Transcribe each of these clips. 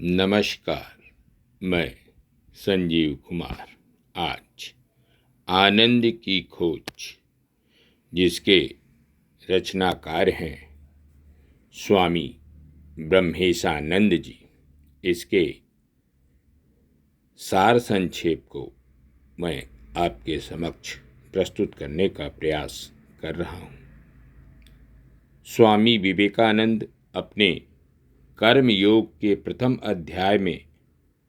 नमस्कार। मैं संजीव कुमार आज आनंद की खोज, जिसके रचनाकार हैं स्वामी ब्रह्मेशानंद जी, इसके सार संक्षेप को मैं आपके समक्ष प्रस्तुत करने का प्रयास कर रहा हूँ। स्वामी विवेकानंद अपने कर्म योग के प्रथम अध्याय में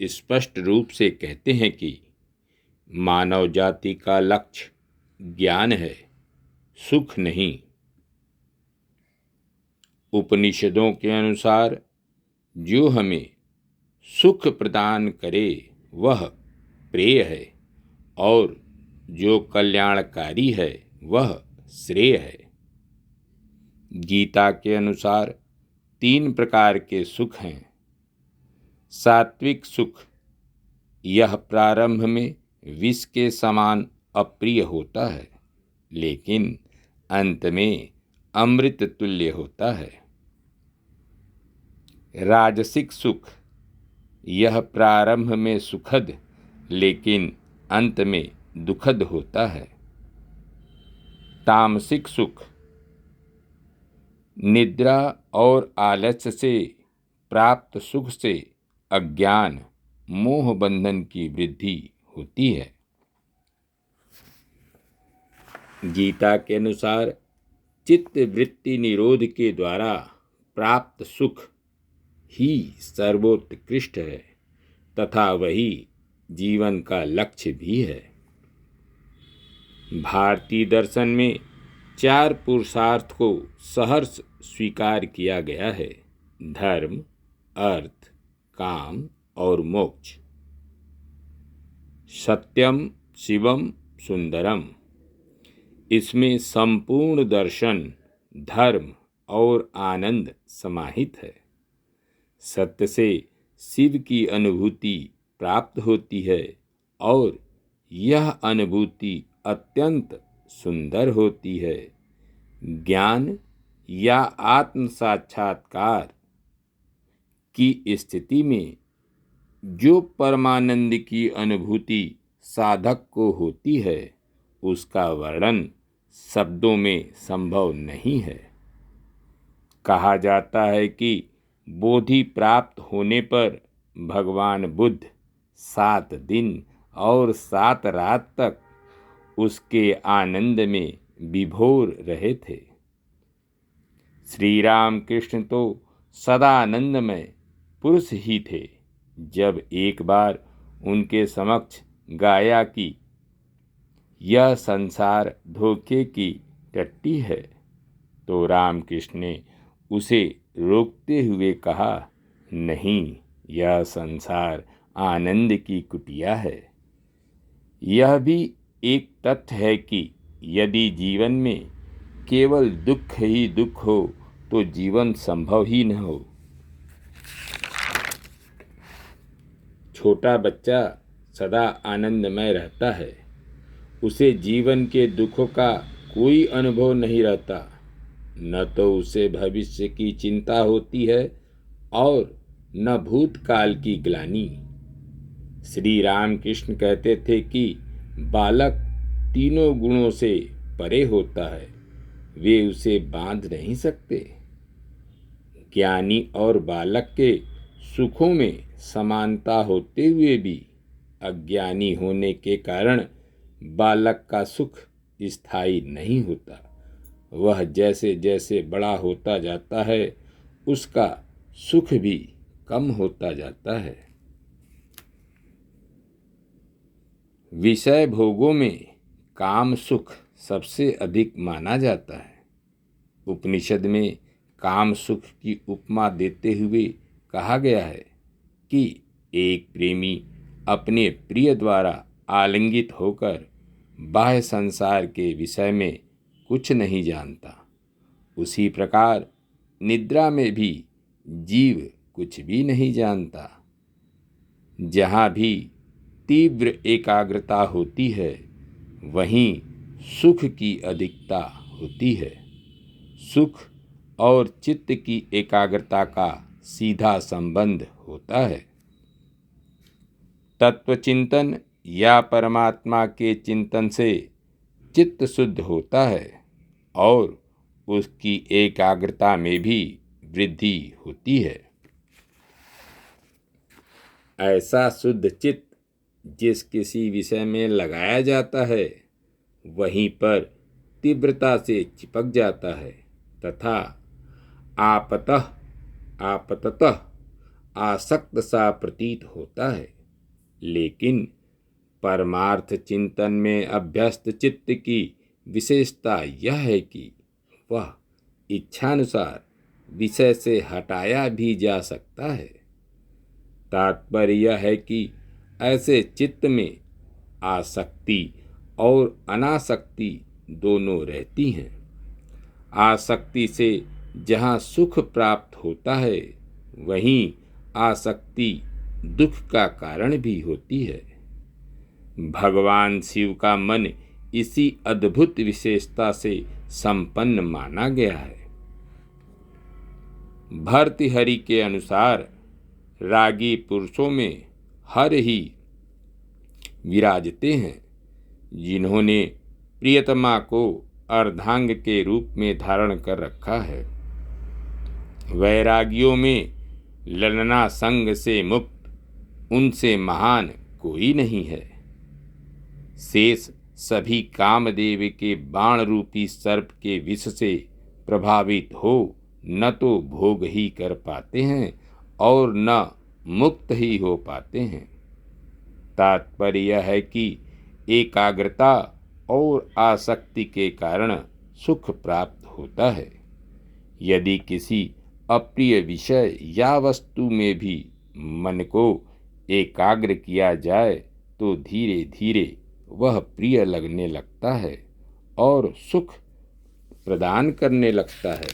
स्पष्ट रूप से कहते हैं कि मानव जाति का लक्ष्य ज्ञान है, सुख नहीं। उपनिषदों के अनुसार जो हमें सुख प्रदान करे वह प्रेय है और जो कल्याणकारी है वह श्रेय है। गीता के अनुसार 3 प्रकार के सुख हैं। सात्विक सुख, यह प्रारंभ में विष के समान अप्रिय होता है, लेकिन अंत में अमृत तुल्य होता है। राजसिक सुख, यह प्रारंभ में सुखद लेकिन अंत में दुखद होता है। तामसिक सुख, निद्रा और आलस्य से प्राप्त सुख से अज्ञान मोह बंधन की वृद्धि होती है। गीता के अनुसार चित्त वृत्ति निरोध के द्वारा प्राप्त सुख ही सर्वोत्कृष्ट है तथा वही जीवन का लक्ष्य भी है। भारतीय दर्शन में 4 पुरुषार्थ को सहर्ष स्वीकार किया गया है: धर्म, अर्थ, काम और मोक्ष। सत्यम शिवम सुंदरम, इसमें संपूर्ण दर्शन, धर्म और आनंद समाहित है। सत्य से शिव की अनुभूति प्राप्त होती है और यह अनुभूति अत्यंत सुंदर होती है। ज्ञान या आत्म साक्षात्कार की स्थिति में जो परमानंद की अनुभूति साधक को होती है, उसका वर्णन शब्दों में संभव नहीं है। कहा जाता है कि बोधि प्राप्त होने पर भगवान बुद्ध 7 दिन और 7 रात तक उसके आनंद में विभोर रहे थे। श्री राम कृष्ण तो सदा आनंदमय पुरुष ही थे। जब एक बार उनके समक्ष गाया कि यह संसार धोखे की टट्टी है, तो रामकृष्ण ने उसे रोकते हुए कहा, नहीं, यह संसार आनंद की कुटिया है। यह भी एक तथ्य है कि यदि जीवन में केवल दुख ही दुख हो तो जीवन संभव ही न हो। छोटा बच्चा सदा आनंदमय रहता है, उसे जीवन के दुखों का कोई अनुभव नहीं रहता। न तो उसे भविष्य की चिंता होती है और न भूतकाल की ग्लानि। श्री रामकृष्ण कहते थे कि बालक तीनों गुणों से परे होता है, वे उसे बांध नहीं सकते। ज्ञानी और बालक के सुखों में समानता होते हुए भी अज्ञानी होने के कारण बालक का सुख स्थायी नहीं होता। वह जैसे जैसे बड़ा होता जाता है, उसका सुख भी कम होता जाता है। विषय भोगों में काम सुख सबसे अधिक माना जाता है। उपनिषद में काम सुख की उपमा देते हुए कहा गया है कि एक प्रेमी अपने प्रिय द्वारा आलिंगित होकर बाह्य संसार के विषय में कुछ नहीं जानता। उसी प्रकार निद्रा में भी जीव कुछ भी नहीं जानता। जहाँ भी तीव्र एकाग्रता होती है, वहीं सुख की अधिकता होती है। सुख और चित्त की एकाग्रता का सीधा संबंध होता है। तत्वचिंतन या परमात्मा के चिंतन से चित्त शुद्ध होता है और उसकी एकाग्रता में भी वृद्धि होती है। ऐसा शुद्ध चित्त जिस किसी विषय में लगाया जाता है वहीं पर तीव्रता से चिपक जाता है तथा आपाततः आसक्त सा प्रतीत होता है। लेकिन परमार्थ चिंतन में अभ्यस्त चित्त की विशेषता यह है कि वह इच्छानुसार विषय से हटाया भी जा सकता है। तात्पर्य यह है कि ऐसे चित्त में आसक्ति और अनासक्ति दोनों रहती हैं। आसक्ति से जहाँ सुख प्राप्त होता है वहीं आसक्ति दुख का कारण भी होती है। भगवान शिव का मन इसी अद्भुत विशेषता से संपन्न माना गया है। भर्तृहरि के अनुसार रागी पुरुषों में हर ही विराजते हैं जिन्होंने प्रियतमा को अर्धांग के रूप में धारण कर रखा है। वैरागियों में ललना संग से मुक्त उनसे महान कोई नहीं है। शेष सभी कामदेव के बाण रूपी सर्प के विष से प्रभावित हो न तो भोग ही कर पाते हैं और न मुक्त ही हो पाते हैं। तात्पर्य यह है कि एकाग्रता और आसक्ति के कारण सुख प्राप्त होता है। यदि किसी अप्रिय विषय या वस्तु में भी मन को एकाग्र किया जाए तो धीरे धीरे वह प्रिय लगने लगता है और सुख प्रदान करने लगता है।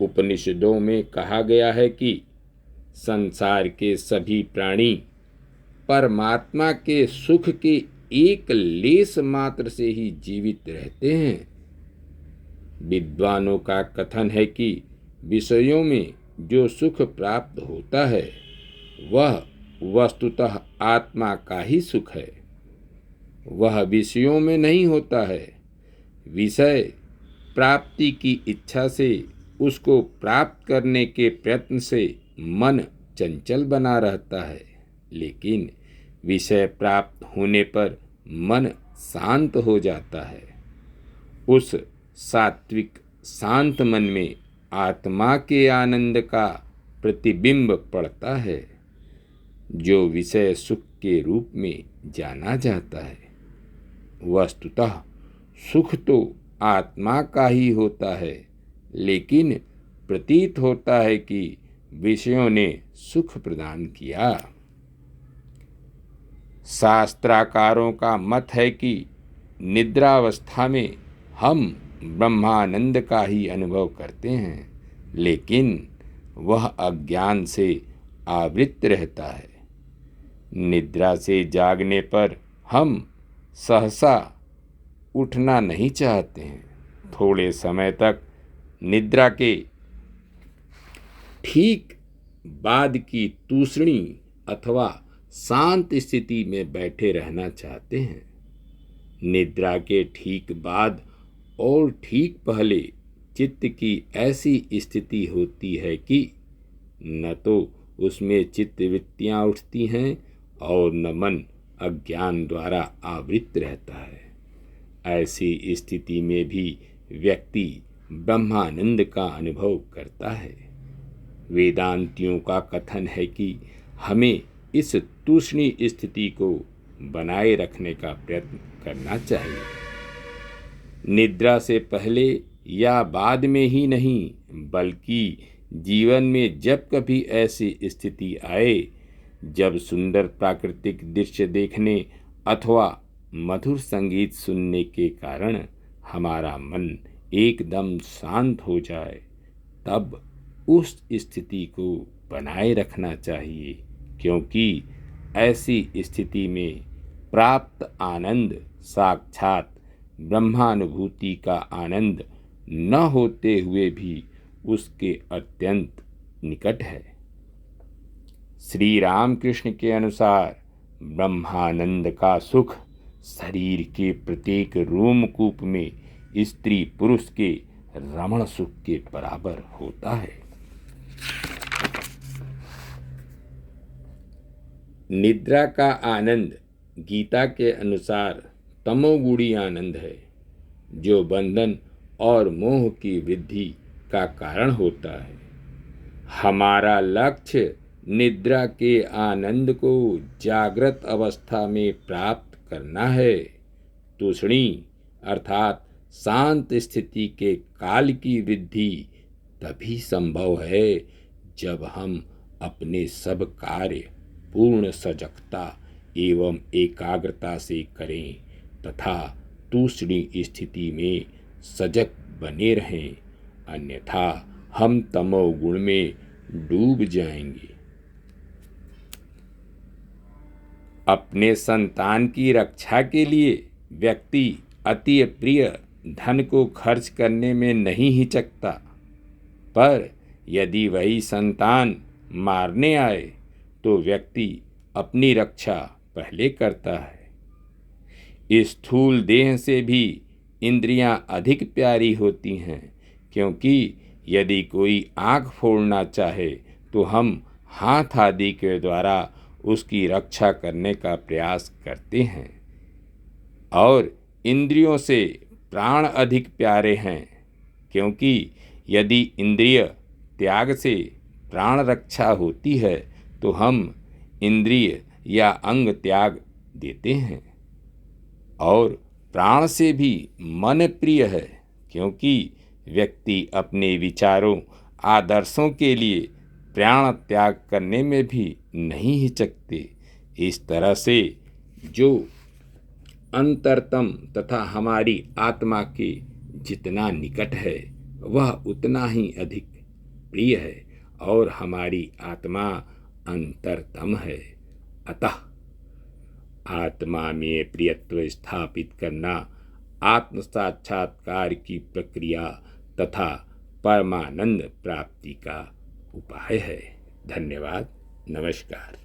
उपनिषदों में कहा गया है कि संसार के सभी प्राणी परमात्मा के सुख के एक लेश मात्र से ही जीवित रहते हैं। विद्वानों का कथन है कि विषयों में जो सुख प्राप्त होता है वह वस्तुतः आत्मा का ही सुख है, वह विषयों में नहीं होता है। विषय प्राप्ति की इच्छा से उसको प्राप्त करने के प्रयत्न से मन चंचल बना रहता है, लेकिन विषय प्राप्त होने पर मन शांत हो जाता है। उस सात्विक शांत मन में आत्मा के आनंद का प्रतिबिंब पड़ता है जो विषय सुख के रूप में जाना जाता है। वस्तुतः सुख तो आत्मा का ही होता है, लेकिन प्रतीत होता है कि विषयों ने सुख प्रदान किया। शास्त्राकारों का मत है कि निद्रावस्था में हम ब्रह्मानंद का ही अनुभव करते हैं, लेकिन वह अज्ञान से आवृत रहता है। निद्रा से जागने पर हम सहसा उठना नहीं चाहते हैं। थोड़े समय तक निद्रा के ठीक बाद की तूषणी अथवा शांत स्थिति में बैठे रहना चाहते हैं। निद्रा के ठीक बाद और ठीक पहले चित्त की ऐसी स्थिति होती है कि न तो उसमें चित्तवृत्तियाँ उठती हैं और न मन अज्ञान द्वारा आवृत रहता है। ऐसी स्थिति में भी व्यक्ति ब्रह्मानंद का अनुभव करता है। वेदांतियों का कथन है कि हमें इस तूष्णी स्थिति को बनाए रखने का प्रयत्न करना चाहिए। निद्रा से पहले या बाद में ही नहीं, बल्कि जीवन में जब कभी ऐसी स्थिति आए जब सुंदर प्राकृतिक दृश्य देखने अथवा मधुर संगीत सुनने के कारण हमारा मन एकदम शांत हो जाए, तब उस स्थिति को बनाए रखना चाहिए, क्योंकि ऐसी स्थिति में प्राप्त आनंद साक्षात ब्रह्मानुभूति का आनंद न होते हुए भी उसके अत्यंत निकट है। श्री रामकृष्ण के अनुसार ब्रह्मानंद का सुख शरीर के प्रत्येक रोमकूप में स्त्री पुरुष के रमण सुख के बराबर होता है। निद्रा का आनंद गीता के अनुसार तमोगुणी आनंद है, जो बंधन और मोह की वृद्धि का कारण होता है। हमारा लक्ष्य निद्रा के आनंद को जागृत अवस्था में प्राप्त करना है। तूष्णी अर्थात शांत स्थिति के काल की वृद्धि तभी संभव है जब हम अपने सब कार्य पूर्ण सजगता एवं एकाग्रता से करें तथा तूष्णी स्थिति में सजग बने रहें, अन्यथा हम तमोगुण में डूब जाएंगे। अपने संतान की रक्षा के लिए व्यक्ति अति प्रिय धन को खर्च करने में नहीं हिचकता, पर यदि वही संतान मारने आए तो व्यक्ति अपनी रक्षा पहले करता है। स्थूल देह से भी इंद्रियां अधिक प्यारी होती हैं, क्योंकि यदि कोई आँख फोड़ना चाहे तो हम हाथ आदि के द्वारा उसकी रक्षा करने का प्रयास करते हैं, और इंद्रियों से प्राण अधिक प्यारे हैं, क्योंकि यदि इंद्रिय त्याग से प्राण रक्षा होती है तो हम इंद्रिय या अंग त्याग देते हैं। और प्राण से भी मन प्रिय है, क्योंकि व्यक्ति अपने विचारों आदर्शों के लिए प्राण त्याग करने में भी नहीं हिचकते। इस तरह से जो अंतरतम तथा हमारी आत्मा के जितना निकट है वह उतना ही अधिक प्रिय है, और हमारी आत्मा अंतरतम है। अतः आत्मा में प्रियत्व स्थापित करना आत्म साक्षात्कार की प्रक्रिया तथा परमानंद प्राप्ति का उपाय है। धन्यवाद। नमस्कार।